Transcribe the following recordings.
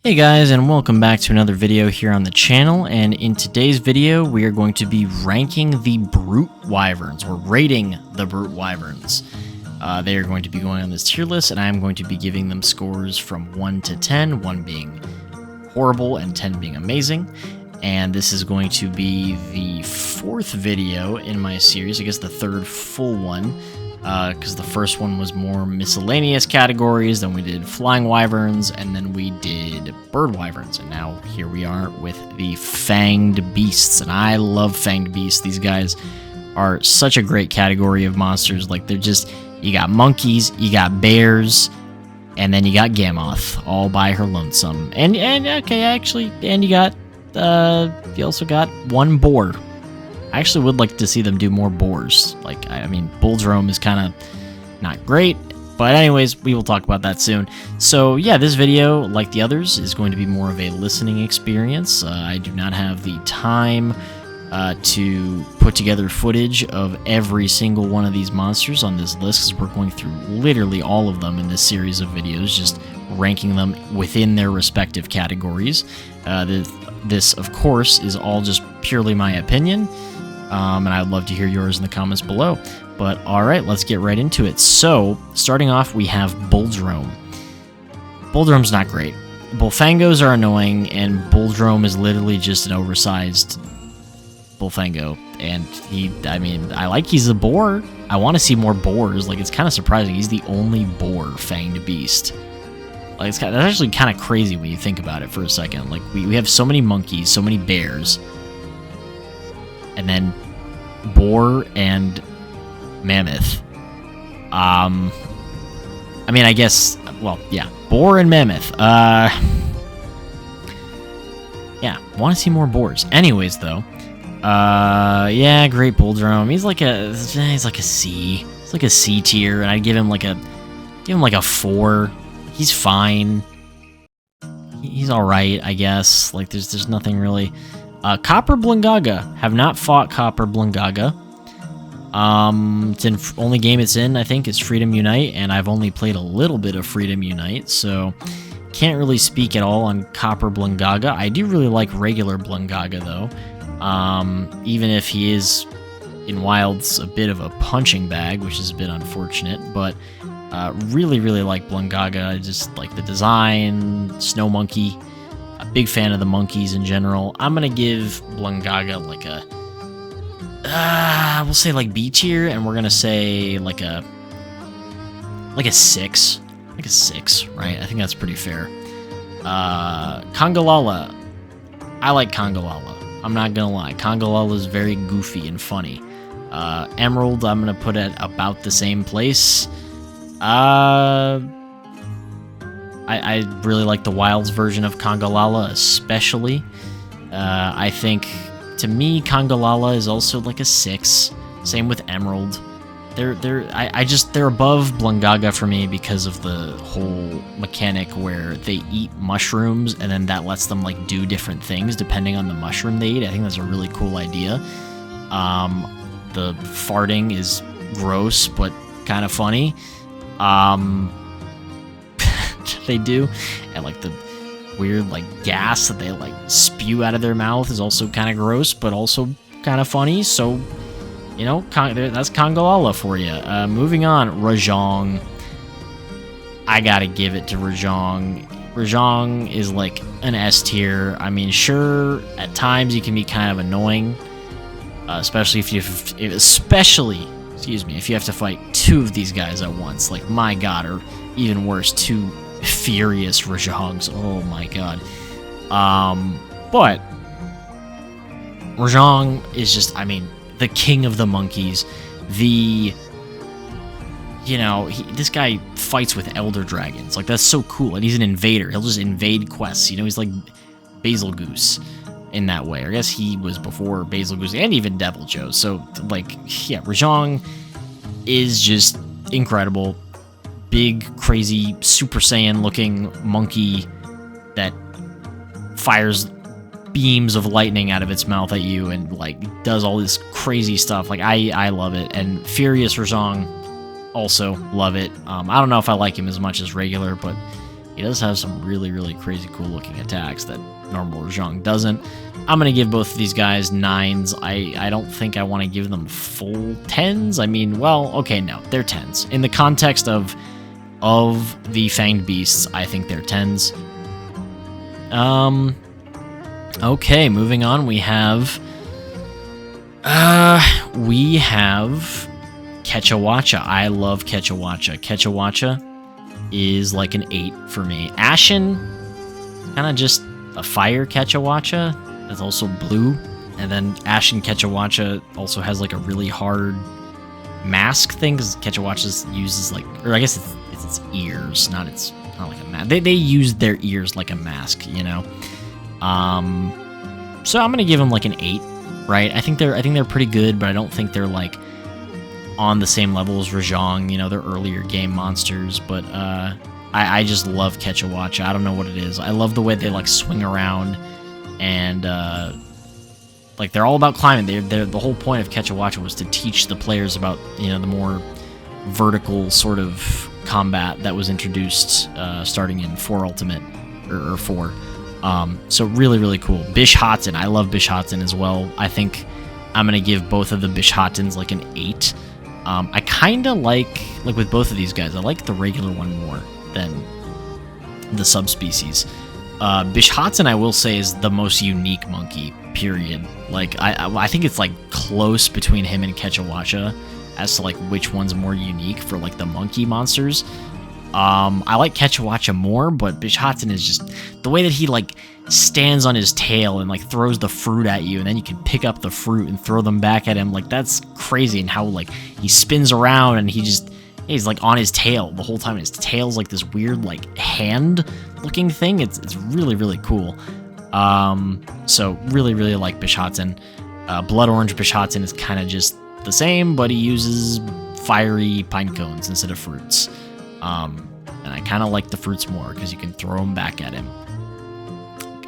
Hey guys, and welcome back to another video here on the channel, and in today's video we are going to be ranking the Brute Wyverns, or rating the Brute Wyverns. They are going to be going on this tier list, and I am going to be giving them scores from 1 to 10, 1 being horrible and 10 being amazing. And this is going to be the fourth video in my series, I guess the third full one, because the first one was more miscellaneous categories, then we did flying wyverns, and then we did bird wyverns, and now here we are with the Fanged Beasts, and I love Fanged Beasts. These guys are such a great category of monsters. Like, they're just, you got monkeys, you got bears, and then you got Gammoth, all by her lonesome, and okay, actually, and you also got one boar. I actually would like to see them do more boars. Like, I mean, Bulldrome is kind of not great, but anyways, we will talk about that soon. So yeah, this video, like the others, is going to be more of a listening experience. I do not have the time to put together footage of every single one of these monsters on this list, because we're going through literally all of them in this series of videos, just ranking them within their respective categories. This, of course, is all just purely my opinion. And I'd love to hear yours in the comments below. But alright, let's get right into it. So, starting off, we have Bulldrome. Bulldrome's not great. Bullfangos are annoying, and Bulldrome is literally just an oversized Bullfango. And he's a boar. I want to see more boars. Like, it's kind of surprising. He's the only boar Fanged Beast. Like, that's actually kind of crazy when you think about it for a second. Like, we have so many monkeys, so many bears, and then boar and mammoth. I mean, I guess, well, yeah, boar and mammoth. Yeah, want to see more boars. Anyways, though, yeah, great Bulldrome. He's like a C. He's like a C tier, and I'd give him like a 4. He's fine. He's all right, I guess. Like, there's nothing really. Copper Blangaga. Have not fought Copper Blangaga. It's in only game it's in, I think, is Freedom Unite, and I've only played a little bit of Freedom Unite, so can't really speak at all on Copper Blangaga. I do really like regular Blangaga, though. Even if he is in Wilds a bit of a punching bag, which is a bit unfortunate, but really like Blangaga. I just like the design. Snow Monkey. A big fan of the monkeys in general. I'm gonna give Blangaga like a we'll say like B tier, and we're gonna say like a 6. Like a 6, right? I think that's pretty fair. Congalala. I like Congalala. I'm not gonna lie. Congalala is very goofy and funny. Emerald, I'm gonna put at about the same place. I really like the Wilds version of Congalala, especially. I think, to me, Congalala is also like a 6. Same with Emerald. They're above Blangaga for me because of the whole mechanic where they eat mushrooms, and then that lets them like do different things depending on the mushroom they eat. I think that's a really cool idea. The farting is gross but kind of funny. They do, and like the weird like gas that they like spew out of their mouth is also kind of gross but also kind of funny. So, you know, that's Congalala for you. Moving on, Rajong. I gotta give it to Rajong. Rajong is like an S tier. I mean, sure, at times he can be kind of annoying, especially if you have to fight 2 of these guys at once. Like, my god, or even worse, 2 furious Rajongs. Oh my god. But Rajong is just, I mean, the king of the monkeys. This guy fights with elder dragons. Like, that's so cool. And he's an invader. He'll just invade quests. He's like Basil Goose in that way. I guess he was before Basil Goose and even Devil Joe. So, like, yeah, Rajong is just incredible. Big, crazy, Super Saiyan looking monkey that fires beams of lightning out of its mouth at you and like does all this crazy stuff. Like, I love it. And Furious Rajong, also love it. I don't know if I like him as much as regular, but He does have some really, really crazy cool looking attacks that normal Zhang doesn't. I'm going to give both of these guys 9s. I don't think I want to give them full 10s. I mean, well, okay, no, they're 10s. In the context of the Fanged Beasts, I think they're 10s. Okay, moving on, we have Kechawacha. I love Kechawacha. Kechawacha is like an 8 for me. Ashen, kind of just a fire Kechawacha. That's also blue. And then Ashen Kechawacha also has like a really hard mask thing, because Kechawacha uses like, or I guess it's its ears, not like a mask. They use their ears like a mask, you know. So I'm gonna give them like an 8, right? I think they're pretty good, but I don't think they're like on the same level as Rajang. You know, they're earlier game monsters, but I just love Kechawacha. I don't know what it is. I love the way they like swing around, and like they're all about climbing. They're the whole point of Kechawacha was to teach the players about, you know, the more vertical sort of combat that was introduced starting in 4 Ultimate or 4. So really, really cool. Bish-Haten, I love Bish-Haten as well. I think I'm gonna give both of the Bish-Hatens like an 8. I kind of like with both of these guys, I like the regular one more than the subspecies. Bish-Haten, I will say, is the most unique monkey, period. Like, I think it's like close between him and Kechawacha as to like which one's more unique for like the monkey monsters. I like Kechawacha more, but Bish-Haten is just the way that he like stands on his tail and like throws the fruit at you, and then you can pick up the fruit and throw them back at him. Like, that's crazy. And how like he spins around and he's like on his tail the whole time. His tail's like this weird like hand looking thing. It's really, really cool. So really, really like Bish-Haten. Blood Orange Bish-Haten is kind of just the same, but he uses fiery pine cones instead of fruits. And I kind of like the fruits more because you can throw them back at him.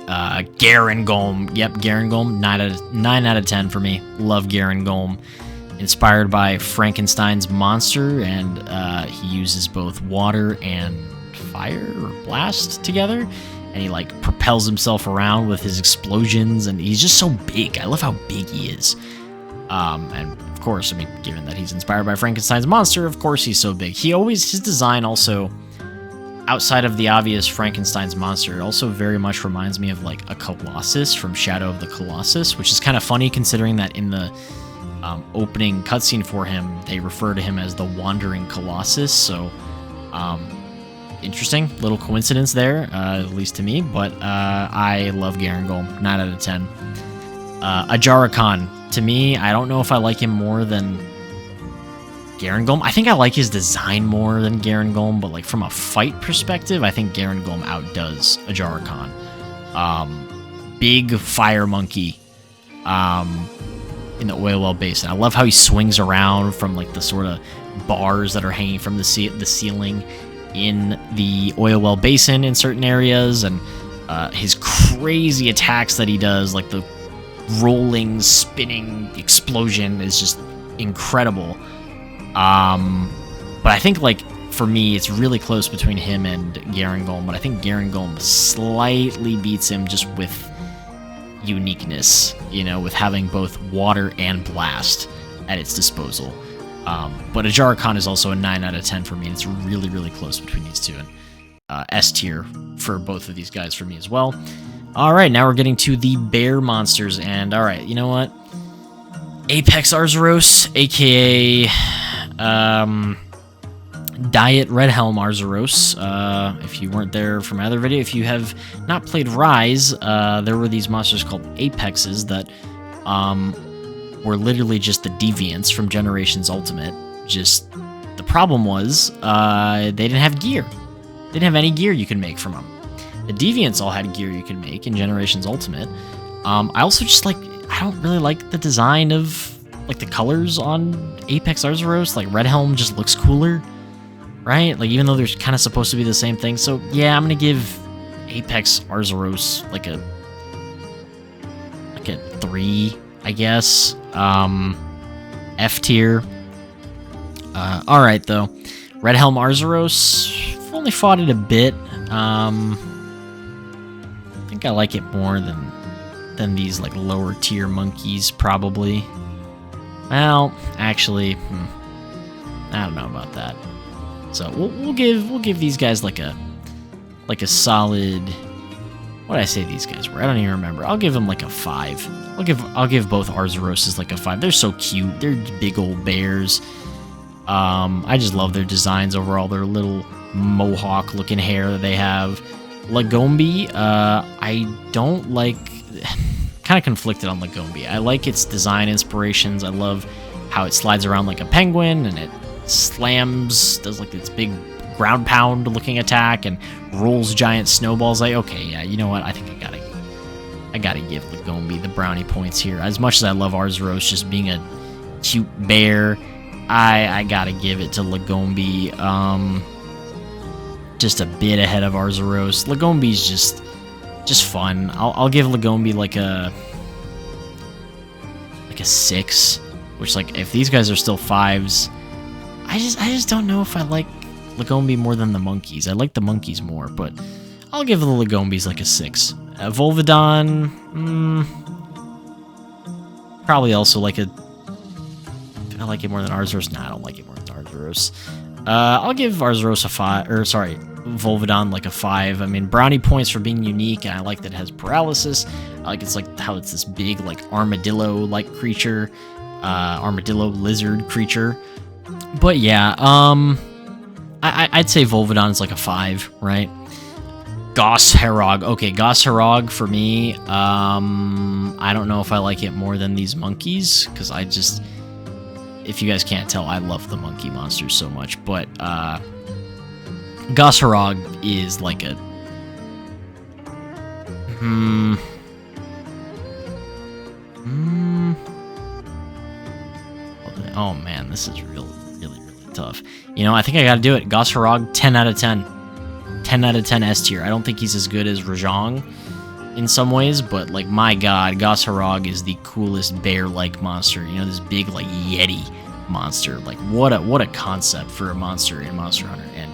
Garangolm. Yep, Garangolm. 9 out of 10 for me. Love Garangolm. Inspired by Frankenstein's monster, and he uses both water and fire or blast together. And he like propels himself around with his explosions, and he's just so big. I love how big he is. And of course, I mean, given that he's inspired by Frankenstein's monster, of course he's so big. His design also, outside of the obvious Frankenstein's monster, it also very much reminds me of like a Colossus from Shadow of the Colossus, which is kind of funny considering that in the opening cutscene for him, they refer to him as the Wandering Colossus. So, interesting little coincidence there, at least to me. But I love Garangolm. 9 out of 10. Ajarakan. To me, I don't know if I like him more than Garangolm. I think I like his design more than Garangolm, but like from a fight perspective, I think Garangolm outdoes Ajarakan. Big fire monkey in the oil well basin. I love how he swings around from like the sort of bars that are hanging from the ceiling in the oil well basin in certain areas, and his crazy attacks that he does, like the rolling, spinning explosion, is just incredible. But I think, like, for me, it's really close between him and Garangolm, but I think Garangolm slightly beats him just with uniqueness, you know, with having both water and blast at its disposal. But Ajarakan is also a 9 out of 10 for me. It's really, really close between these two, and S tier for both of these guys for me as well. Alright, now we're getting to the bear monsters, and alright, you know what? Apex Arzuros, aka Diet Red Helm Arzuros. If you weren't there from my other video, if you have not played Rise, there were these monsters called Apexes that were literally just the deviants from Generations Ultimate. Just, the problem was, they didn't have gear. They didn't have any gear you could make from them. The deviants all had gear you could make in Generations Ultimate. I also just like, I don't really like the design of like the colors on Apex Arzuros. Like Red Helm just looks cooler, right? Like, even though they're kind of supposed to be the same thing. So yeah, I'm gonna give Apex Arzuros like a 3, I guess. F tier. Alright though. Red Helm Arzuros, I've only fought it a bit. I think I like it more than these like lower tier monkeys, probably. Well, actually, I don't know about that. So we'll give these guys like a solid. What did I say these guys were? I don't even remember. I'll give them like a 5. I'll give both Arzaroses like a 5. They're so cute. They're big old bears. I just love their designs overall. Their little mohawk looking hair that they have. Lagombi, I don't like. Kind of conflicted on Lagombi. I like its design inspirations. I love how it slides around like a penguin and it slams, does like its big ground pound looking attack and rolls giant snowballs. Like, okay, yeah, you know what? I think I gotta give Lagombi the brownie points here. As much as I love Arzuros just being a cute bear, I gotta give it to Lagombi. Just a bit ahead of Arzuros. Lagombi's just fun. I'll give Lagombi like a 6, which, like, if these guys are still 5s, I just don't know if I like Lagombi more than the monkeys. I like the monkeys more, but I'll give the Lagombis like a 6. Volvidon, probably also like a. Do I like it more than Arzuros? Nah, I don't like it more than Arzuros. I'll give Arzuros a 5, or sorry, Volvidon like a 5. I mean, brownie points for being unique, and I like that it has paralysis. I like how it's this big like armadillo-like creature, armadillo lizard creature. But yeah, I'd say Volvidon is like a 5, right? Goss Herog. Okay, Goss Herog for me. I don't know if I like it more than these monkeys, because if you guys can't tell, I love the monkey monsters so much, but Goss Herog is like a oh man, this is really tough. You know, I think I gotta do it. Goss Herog, 10 out of 10. 10 out of 10 S tier. I don't think he's as good as Rajang in some ways, but like, my god, Goss Herog is the coolest bear-like monster. You know, this big like Yeti monster. Like, what a concept for a monster in Monster Hunter. And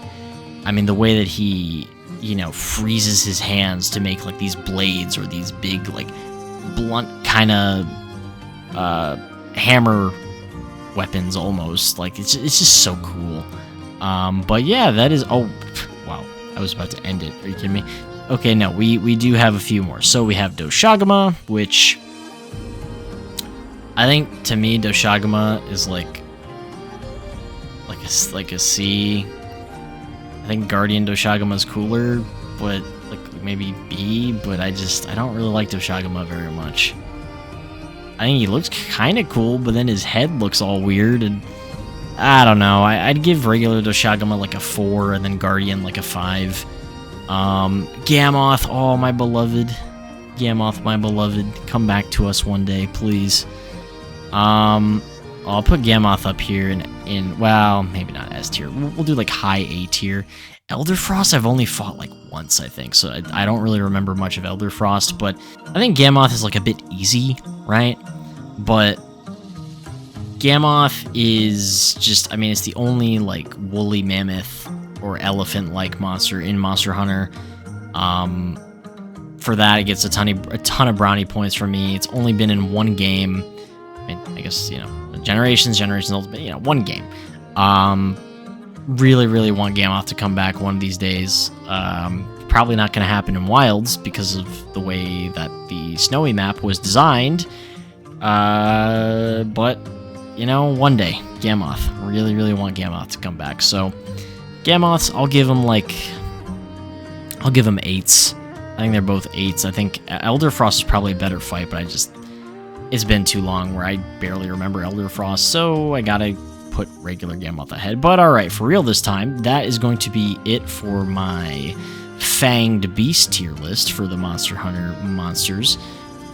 I mean, the way that he, you know, freezes his hands to make like these blades or these big like blunt kind of hammer weapons almost. Like, it's just so cool. But yeah, that is. Oh wow, I was about to end it. Are you kidding me? Okay, no, we do have a few more. So we have Doshagama, which I think, to me, Doshagama is like a C. I think Guardian Doshagama is cooler, but like maybe B. But I don't really like Doshagama very much. I think he looks kind of cool, but then his head looks all weird, and I don't know. I'd give regular Doshagama like a 4, and then Guardian like a 5. Gammoth, oh my beloved. Gammoth, my beloved. Come back to us one day, please. I'll put Gammoth up here in well, maybe not S tier. We'll do like high A tier. Elderfrost I've only fought like once, I think, so I don't really remember much of Elderfrost, but I think Gammoth is like a bit easy, right? But Gammoth is just, I mean, it's the only like woolly mammoth or elephant-like monster in Monster Hunter. For that, it gets a ton of brownie points for me. It's only been in one game. I mean, I guess, you know, Generations Ultimate, you know, one game. Really want Gammoth to come back one of these days. Probably not going to happen in Wilds because of the way that the snowy map was designed. But, you know, one day, Gammoth. Really want Gammoth to come back. So, Gammoths, I'll give them 8s. I think they're both 8s. I think Elderfrost is probably a better fight, but it's been too long where I barely remember Elderfrost, so I gotta put regular Gammoth ahead. But alright, for real this time, that is going to be it for my Fanged Beast tier list for the Monster Hunter monsters.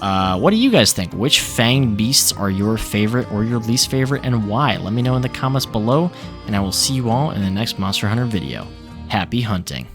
What do you guys think? Which Fanged Beasts are your favorite or your least favorite, and why? Let me know in the comments below, and I will see you all in the next Monster Hunter video. Happy hunting!